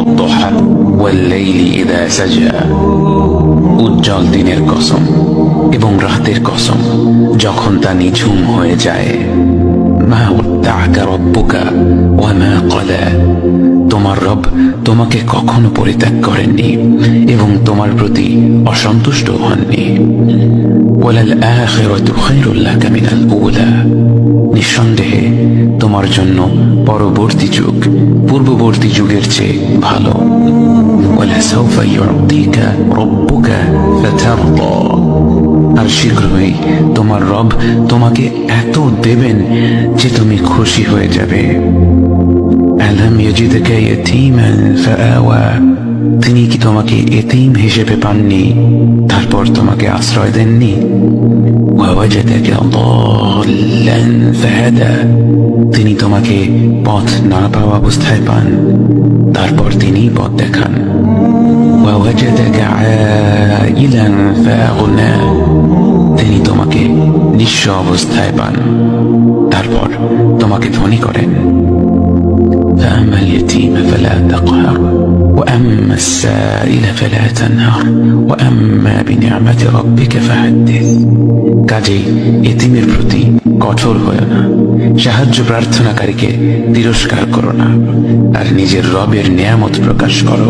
والضحى والليل إذا سجى উজ্জ্বল দিনের কসম এবং রাতের কসম যখন তা নিঝুম হয়ে যায়। মা ওয়াদ্দাআকা রাব্বুকা ওয়া মা ক্বালা, তোমার রব তোমাকে কখনো পরিত্যাগ করেননি এবং তোমার প্রতি অসন্তুষ্ট হননি। ওয়ালাল আখিরাতু খায়রুল লাকা মিনাল উলা, নিঃসন্দেহে তোমার জন্য পরবর্তী যুগ পূর্ববর্তী যুগের চেয়ে ভালো। ওয়ালাসাউফা ইউতিকা রাব্বুকা ফাতারদা, আর শীঘ্রই তোমার রব তোমাকে এত দেবেন যে তুমি খুশি হয়ে যাবে। আলাম ইয়াজিদকা ইয়াতীমান ফাআওয়া, তিনি কি তোমাকে এতিম হিসেবে পাননি তারপর তোমাকে আশ্রয় দেননি? ওয়াওয়াজাদাকা দাল্লান ফাহাদা, তিনি তোমাকে পথ না পাওয়া অবস্থায় পান তারপর তিনি পথ দেখান। ওয়াওয়াজাদাকা আইলান ফাআগনা, তিনি তোমাকে নিঃস্ব অবস্থায় পান তারপর তোমাকে ধনী করেন। فأما اليتيم فلا تقهر وأما السائل فلا تنهر وأما بنعمة ربك فحدث, কাজেই এতিমের প্রতি কঠোর হয়ো না, সাহায্য প্রার্থনাকারীকে তিরস্কার করো না, আর নিজের রবের নিয়ামত প্রকাশ করো।